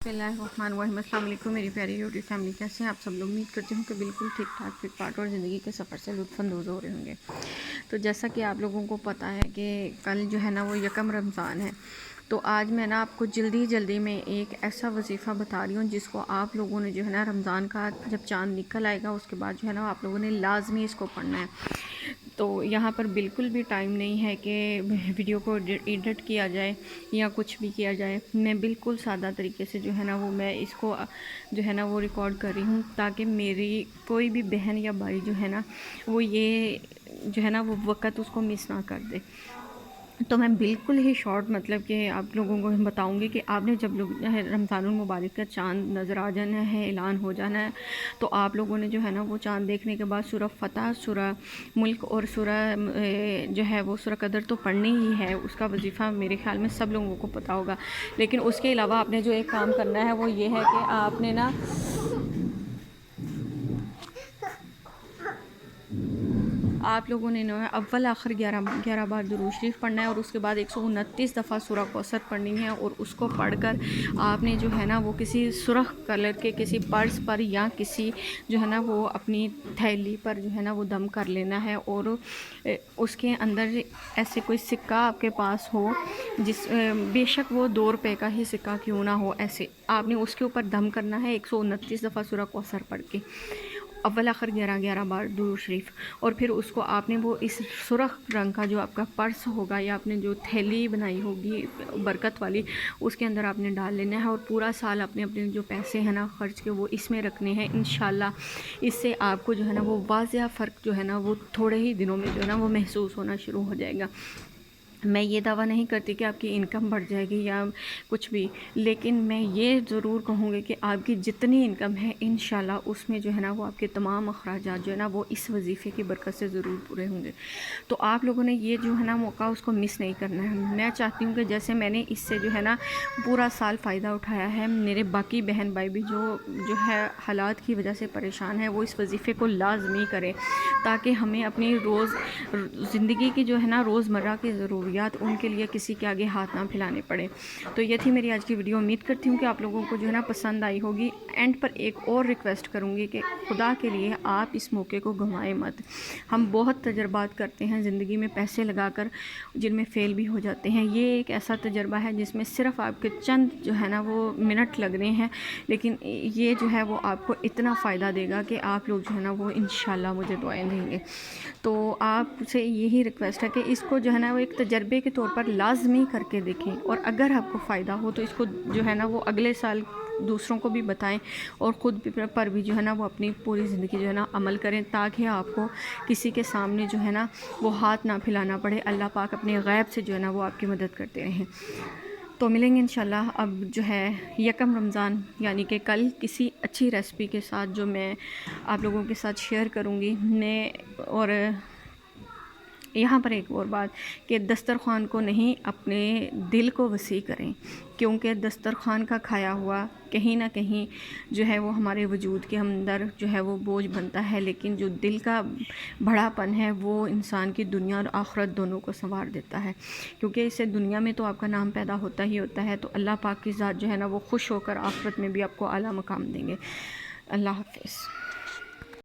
بسم اللہ الرحمن الرحیم۔ السلام علیکم میری پیاری یوٹیوب فیملی، کیسے ہیں آپ سب لوگ؟ امید کرتی ہوں کہ بالکل ٹھیک ٹھاک فٹ فاٹ اور زندگی کے سفر سے لطف اندوز ہو رہے ہوں گے۔ تو جیسا کہ آپ لوگوں کو پتہ ہے کہ کل جو ہے نا وہ یکم رمضان ہے، تو آج میں نا آپ کو جلدی میں ایک ایسا وظیفہ بتا رہی ہوں جس کو آپ لوگوں نے جو ہے نا رمضان کا جب چاند نکل آئے گا اس کے بعد جو ہے نا آپ لوگوں نے لازمی اس کو پڑھنا ہے۔ تو یہاں پر بالکل بھی ٹائم نہیں ہے کہ ویڈیو کو ایڈٹ کیا جائے یا کچھ بھی کیا جائے۔ میں بالکل سادہ طریقے سے جو ہے نا وہ میں اس کو جو ہے نا وہ ریکارڈ کر رہی ہوں تاکہ میری کوئی بھی بہن یا بھائی جو ہے نا وہ یہ جو ہے نا وہ وقت اس کو مس نہ کر دے۔ تو میں بالکل ہی شارٹ مطلب کہ آپ لوگوں کو بتاؤں گی کہ آپ نے جب لوگ رمضان المبارک کا چاند نظر آ جانا ہے، اعلان ہو جانا ہے، تو آپ لوگوں نے جو ہے نا وہ چاند دیکھنے کے بعد سورہ فتح، سورہ ملک اور سورہ جو ہے وہ سورہ قدر تو پڑھنی ہی ہے۔ اس کا وظیفہ میرے خیال میں سب لوگوں کو پتہ ہوگا، لیکن اس کے علاوہ آپ نے جو ایک کام کرنا ہے وہ یہ ہے کہ آپ نے نا آپ لوگوں نے اول آخر 11 بار درود شریف پڑھنا ہے، اور اس کے بعد 129 دفعہ سورہ کوثر پڑھنی ہے، اور اس کو پڑھ کر آپ نے جو ہے نا وہ کسی سرخ کلر کے کسی پرس پر یا کسی جو ہے نا وہ اپنی تھیلی پر جو ہے نا وہ دم کر لینا ہے، اور اس کے اندر ایسے کوئی سکہ آپ کے پاس ہو جس بے شک وہ 2 روپے کا ہی سکہ کیوں نہ ہو، ایسے آپ نے اس کے اوپر دم کرنا ہے 129 دفعہ سورہ کوثر پڑھ کے، اول آخر 11 بار درود شریف، اور پھر اس کو آپ نے وہ اس سرخ رنگ کا جو آپ کا پرس ہوگا یا آپ نے جو تھیلی بنائی ہوگی برکت والی، اس کے اندر آپ نے ڈال لینا ہے، اور پورا سال اپنے جو پیسے ہیں نا خرچ کے وہ اس میں رکھنے ہیں۔ انشاءاللہ اس سے آپ کو جو ہے نا وہ واضح فرق جو ہے نا وہ تھوڑے ہی دنوں میں جو ہے نا وہ محسوس ہونا شروع ہو جائے گا۔ میں یہ دعویٰ نہیں کرتی کہ آپ کی انکم بڑھ جائے گی یا کچھ بھی، لیکن میں یہ ضرور کہوں گی کہ آپ کی جتنی انکم ہے انشاءاللہ اس میں جو ہے نا وہ آپ کے تمام اخراجات جو ہے نا وہ اس وظیفے کی برکت سے ضرور پورے ہوں گے۔ تو آپ لوگوں نے یہ جو ہے نا موقع اس کو مس نہیں کرنا ہے۔ میں چاہتی ہوں کہ جیسے میں نے اس سے جو ہے نا پورا سال فائدہ اٹھایا ہے، میرے باقی بہن بھائی بھی جو ہے حالات کی وجہ سے پریشان ہے وہ اس وظیفے کو لازمی کریں، تاکہ ہمیں اپنی زندگی کی جو ہے نا روزمرہ کی ضروریات ان کے لیے کسی کے آگے ہاتھ نہ پھیلانے پڑے۔ تو یہ تھی میری آج کی ویڈیو، امید کرتی ہوں کہ آپ لوگوں کو جو ہے نا پسند آئی ہوگی۔ اینڈ پر ایک اور ریکویسٹ کروں گی کہ خدا کے لیے آپ اس موقع کو گنوائیں مت۔ ہم بہت تجربات کرتے ہیں زندگی میں پیسے لگا کر جن میں فیل بھی ہو جاتے ہیں، یہ ایک ایسا تجربہ ہے جس میں صرف آپ کے چند جو ہے نا وہ منٹ لگنے ہیں، لیکن یہ جو ہے وہ آپ کو اتنا فائدہ دے گا کہ آپ لوگ جو ہے نا وہ انشاءاللہ مجھے دعائیں دیں گے۔ تو آپ سے یہی ریکویسٹ ہے کہ اس کو جو ہے نا وہ ایک تجربے کے طور پر لازمی کر کے دیکھیں، اور اگر آپ کو فائدہ ہو تو اس کو جو ہے نا وہ اگلے سال دوسروں کو بھی بتائیں، اور خود پر بھی جو ہے نا وہ اپنی پوری زندگی جو ہے نا عمل کریں، تاکہ آپ کو کسی کے سامنے جو ہے نا وہ ہاتھ نہ پھیلانا پڑے۔ اللہ پاک اپنے غیب سے جو ہے نا وہ آپ کی مدد کرتے رہیں۔ تو ملیں گے انشاءاللہ اب جو ہے یکم رمضان یعنی کہ کل کسی اچھی ریسپی کے ساتھ جو میں آپ لوگوں کے ساتھ شیئر کروں گی۔ اور یہاں پر ایک اور بات کہ دسترخوان کو نہیں، اپنے دل کو وسیع کریں، کیونکہ دسترخوان کا کھایا ہوا کہیں نہ کہیں جو ہے وہ ہمارے وجود کے اندر جو ہے وہ بوجھ بنتا ہے، لیکن جو دل کا بڑا پن ہے وہ انسان کی دنیا اور آخرت دونوں کو سنوار دیتا ہے، کیونکہ اس سے دنیا میں تو آپ کا نام پیدا ہوتا ہی ہوتا ہے، تو اللہ پاک کی ذات جو ہے نا وہ خوش ہو کر آخرت میں بھی آپ کو اعلیٰ مقام دیں گے۔ اللہ حافظ۔